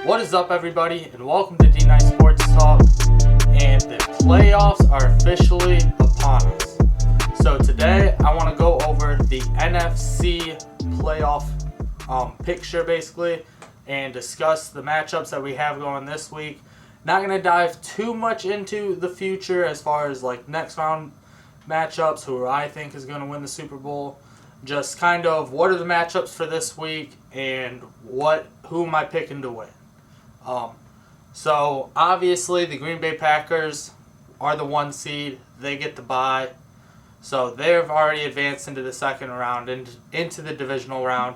What is up, everybody, and welcome to D9 Sports Talk. And the playoffs are officially upon us. So today, I want to go over the NFC playoff picture, basically, and discuss the matchups that we have going this week. Not going to dive too much into the future as far as like next round matchups, who I think is going to win the Super Bowl. Just kind of what are the matchups for this week and who am I picking to win. So obviously the Green Bay Packers are the 1 seed. They get the bye. So they've already advanced into the second round, into the divisional round.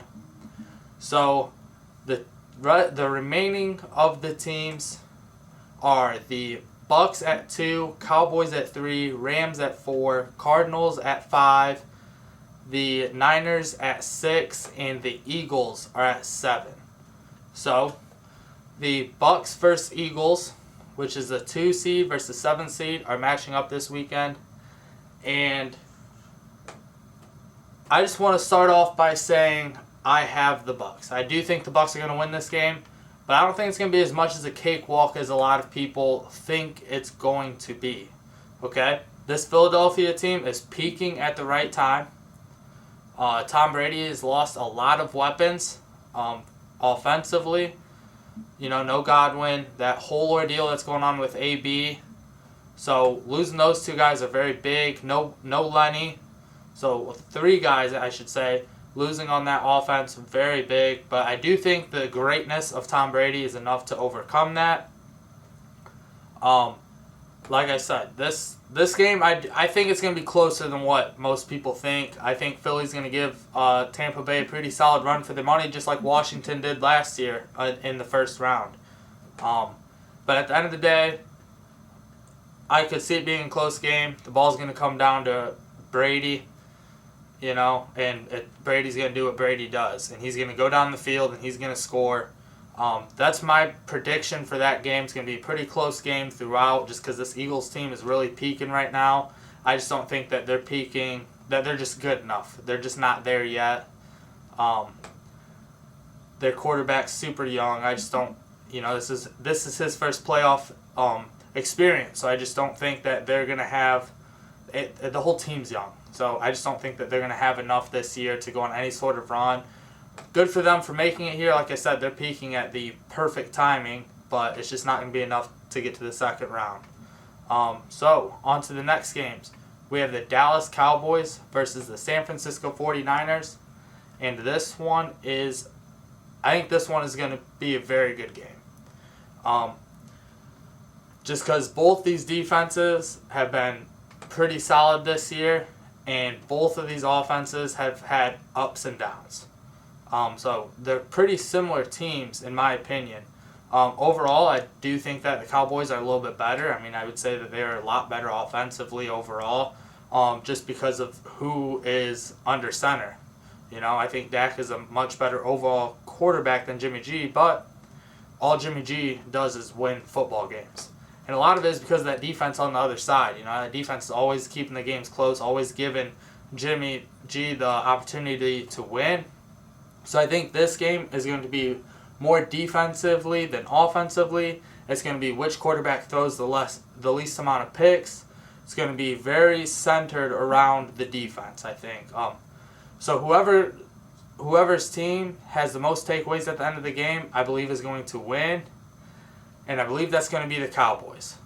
So the remaining of the teams are the Bucks at 2, Cowboys at 3, Rams at 4, Cardinals at 5, the Niners at 6, and the Eagles are at 7. So the Bucks versus Eagles, which is the 2 seed versus 7 seed, are matching up this weekend. And I just want to start off by saying I have the Bucks. I do think the Bucks are going to win this game, but I don't think it's going to be as much as a cakewalk as a lot of people think it's going to be. Okay? This Philadelphia team is peaking at the right time. Tom Brady has lost a lot of weapons offensively. You know, no Godwin, that whole ordeal that's going on with AB. So losing those 2 guys are very big. No Lenny. So 3 guys, I should say, losing on that offense, very big. But I do think the greatness of Tom Brady is enough to overcome that. Like I said, this game, I think it's going to be closer than what most people think. I think Philly's going to give Tampa Bay a pretty solid run for their money, just like Washington did last year in the first round. But at the end of the day, I could see it being a close game. The ball's going to come down to Brady, you know, and Brady's going to do what Brady does. And he's going to go down the field and he's going to score. That's my prediction for that game. It's going to be a pretty close game throughout just because this Eagles team is really peaking right now. I just don't think that they're peaking, that they're just good enough. They're just not there yet. Their quarterback's super young. I just don't, you know, this is his first playoff experience. So I just don't think that they're going to have, the whole team's young. So I just don't think that they're going to have enough this year to go on any sort of run. Good for them for making it here. Like I said, they're peaking at the perfect timing, but it's just not going to be enough to get to the second round. So, on to the next games. We have the Dallas Cowboys versus the San Francisco 49ers. And I think this one is going to be a very good game. Just because both these defenses have been pretty solid this year, and both of these offenses have had ups and downs. So they're pretty similar teams, in my opinion. Overall, I do think that the Cowboys are a little bit better. I mean, I would say that they're a lot better offensively overall, just because of who is under center. You know, I think Dak is a much better overall quarterback than Jimmy G, but all Jimmy G does is win football games. And a lot of it is because of that defense on the other side. You know, that defense is always keeping the games close, always giving Jimmy G the opportunity to win. So I think this game is going to be more defensively than offensively. It's going to be which quarterback throws the least amount of picks. It's going to be very centered around the defense, I think. So whoever's team has the most takeaways at the end of the game, I believe is going to win. And I believe that's going to be the Cowboys.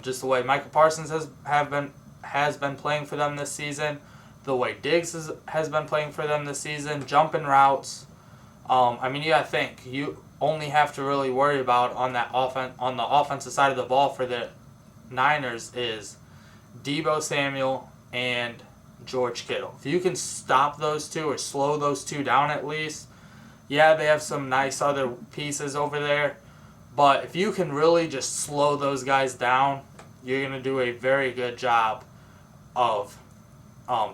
Just the way Michael Parsons has been playing for them this season. The way Diggs has been playing for them this season, jumping routes. I mean, you got to think. You only have to really worry about on the offensive side of the ball for the Niners is Deebo Samuel and George Kittle. If you can stop those 2 or slow those 2 down at least, yeah, they have some nice other pieces over there. But if you can really just slow those guys down, you're going to do a very good job of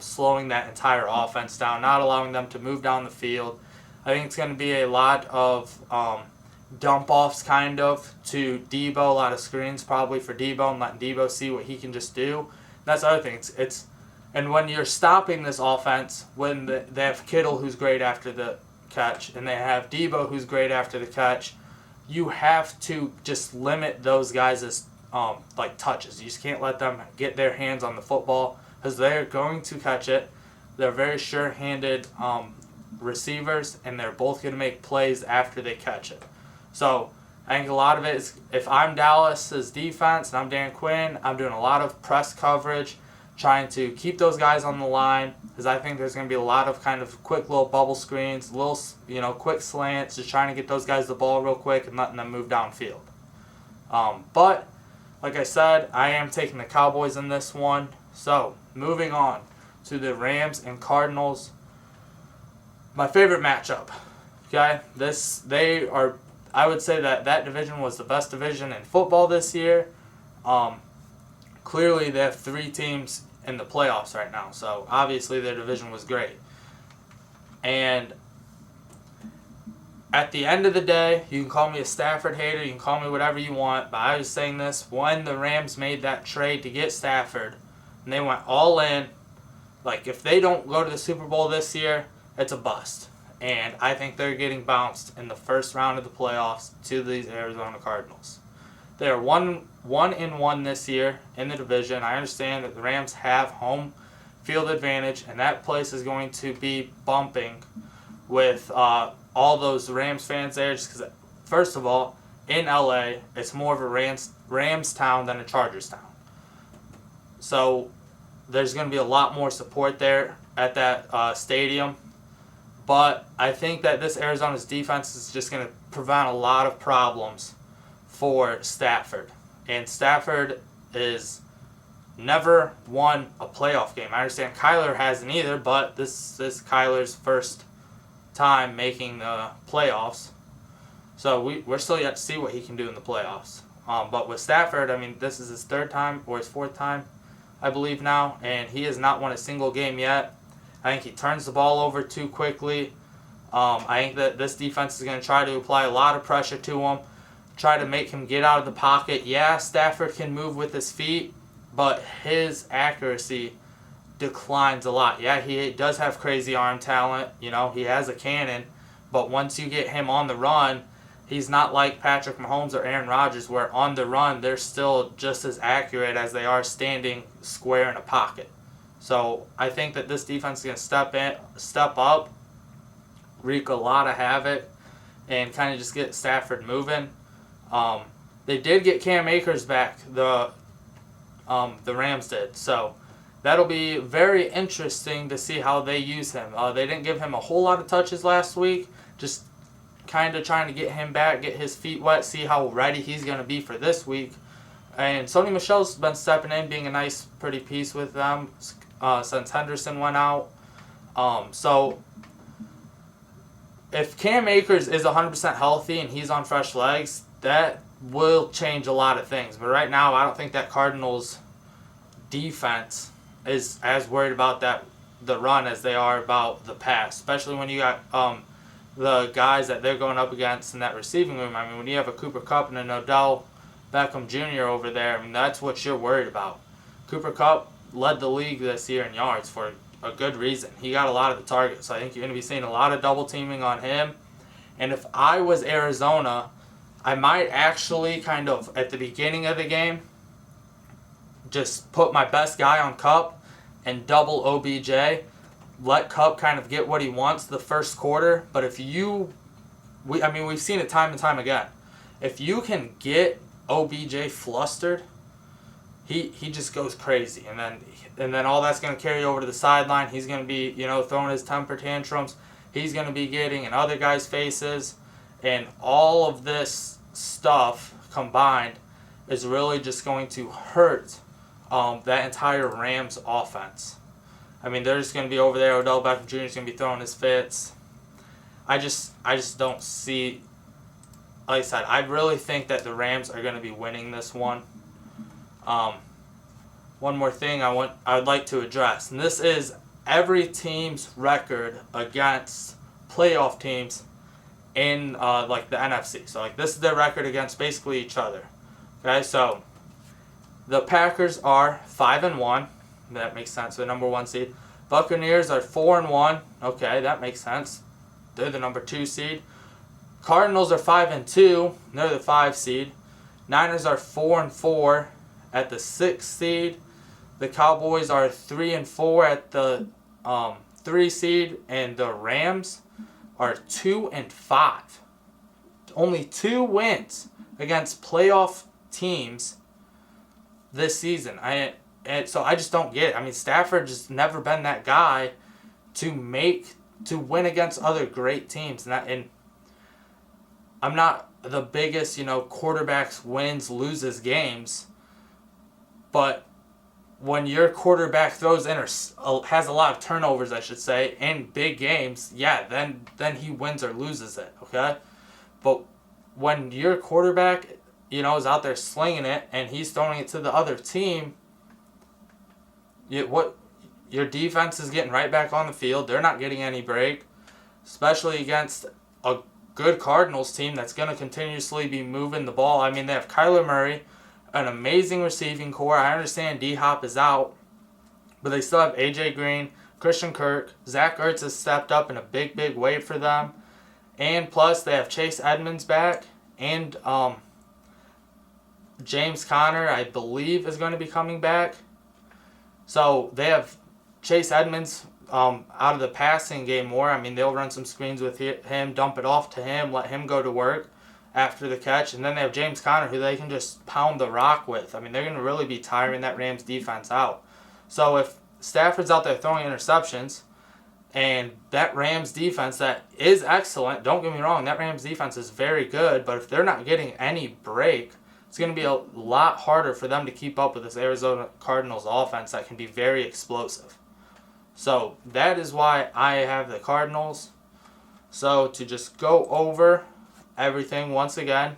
slowing that entire offense down, not allowing them to move down the field. I think it's going to be a lot of dump-offs kind of to Deebo, a lot of screens probably for Deebo and letting Deebo see what he can just do. That's the other thing. And when you're stopping this offense, when they have Kittle who's great after the catch, and they have Deebo who's great after the catch, you have to just limit those guys' like touches. You just can't let them get their hands on the football because they're going to catch it. They're very sure-handed receivers, and they're both going to make plays after they catch it. So I think a lot of it is, if I'm Dallas's defense and I'm Dan Quinn, I'm doing a lot of press coverage, trying to keep those guys on the line, because I think there's going to be a lot of kind of quick little bubble screens, little, quick slants, just trying to get those guys the ball real quick and letting them move downfield. But, like I said, I am taking the Cowboys in this one. So, moving on to the Rams and Cardinals. My favorite matchup. Okay? I would say that division was the best division in football this year. Clearly, they have 3 teams in the playoffs right now, so obviously their division was great. And at the end of the day, you can call me a Stafford hater, you can call me whatever you want, but I was saying this, when the Rams made that trade to get Stafford, and they went all in, like, if they don't go to the Super Bowl this year, it's a bust. And I think they're getting bounced in the first round of the playoffs to these Arizona Cardinals. They're 1-1 this year in the division. I understand that the Rams have home field advantage, and that place is going to be bumping with all those Rams fans there. Just because, first of all, in LA, it's more of a Rams town than a Chargers town. So there's going to be a lot more support there at that stadium. But I think that this Arizona's defense is just going to prevent a lot of problems for Stafford. And Stafford is never won a playoff game. I understand Kyler hasn't either, but this is Kyler's first time making the playoffs. So we're still yet to see what he can do in the playoffs. But with Stafford, I mean, this is his 3rd time or his 4th time, I believe now, and he has not won a single game yet. I think he turns the ball over too quickly. I think that this defense is going to try to apply a lot of pressure to him, try to make him get out of the pocket. Yeah, Stafford can move with his feet, but his accuracy declines a lot. Yeah, he does have crazy arm talent. He has a cannon, but once you get him on the run, he's not like Patrick Mahomes or Aaron Rodgers, where on the run they're still just as accurate as they are standing square in a pocket. So I think that this defense is going to step up, wreak a lot of havoc, and kind of just get Stafford moving. They did get Cam Akers back, the Rams did. So that'll be very interesting to see how they use him. They didn't give him a whole lot of touches last week, just kind of trying to get him back, get his feet wet, see how ready he's going to be for this week. And Sony Michel's been stepping in, being a nice, pretty piece with them since Henderson went out. So if Cam Akers is 100% healthy and he's on fresh legs, that will change a lot of things. But right now, I don't think that Cardinals defense is as worried about the run as they are about the pass, especially when you got the guys that they're going up against in that receiving room. I mean, when you have a Cooper Kupp and an Odell Beckham Jr. over there, I mean, that's what you're worried about. Cooper Kupp led the league this year in yards for a good reason. He got a lot of the targets, so I think you're going to be seeing a lot of double teaming on him. And if I was Arizona, I might actually kind of, at the beginning of the game, just put my best guy on Kupp and double OBJ. Let Kupp kind of get what he wants the first quarter. But if we've seen it time and time again. If you can get OBJ flustered, he just goes crazy. And then all that's going to carry over to the sideline. He's going to be, throwing his temper tantrums. He's going to be getting in other guys' faces. And all of this stuff combined is really just going to hurt that entire Rams offense. I mean, they're just going to be over there. Odell Beckham Jr. is going to be throwing his fits. I just don't see. Like I said, I really think that the Rams are going to be winning this one. One more thing I would like to address, and this is every team's record against playoff teams in the NFC. So this is their record against basically each other. Okay, so the Packers are 5-1. That makes sense. The number 1 seed. Buccaneers are 4-1. Okay, that makes sense. They're the number 2 seed. Cardinals are 5-2. They're the 5 seed. Niners are 4-4 at the 6 seed. The Cowboys are 3-4 at the 3 seed, and the Rams are 2-5. Only 2 wins against playoff teams this season. So I just don't get it. I mean, Stafford just never been that guy to win against other great teams, and I'm not the biggest, quarterbacks wins, loses games, but when your quarterback throws in or has a lot of turnovers, I should say, in big games, yeah, then he wins or loses it, okay? But when your quarterback, is out there slinging it and he's throwing it to the other team, your defense is getting right back on the field. They're not getting any break, especially against a good Cardinals team that's going to continuously be moving the ball. I mean, they have Kyler Murray, an amazing receiving core. I understand D-Hop is out, but they still have A.J. Green, Christian Kirk. Zach Ertz has stepped up in a big, big way for them. And plus, they have Chase Edmonds back, and James Conner, I believe, is going to be coming back. So they have Chase Edmonds out of the passing game more. I mean, they'll run some screens with him, dump it off to him, let him go to work after the catch. And then they have James Conner, who they can just pound the rock with. I mean, they're going to really be tiring that Rams defense out. So if Stafford's out there throwing interceptions, and that Rams defense that is excellent, don't get me wrong, that Rams defense is very good, but if they're not getting any break, it's going to be a lot harder for them to keep up with this Arizona Cardinals offense that can be very explosive. So that is why I have the Cardinals. So to just go over everything once again,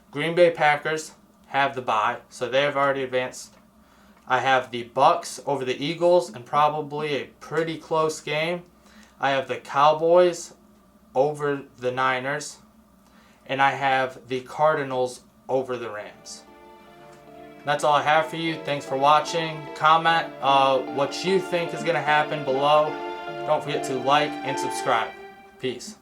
Green Bay Packers have the bye, so they have already advanced. I have the Bucks over the Eagles in probably a pretty close game. I have the Cowboys over the Niners, and I have the Cardinals over the Rams. That's all I have for you. Thanks for watching. Comment what you think is going to happen below. Don't forget to like and subscribe. Peace.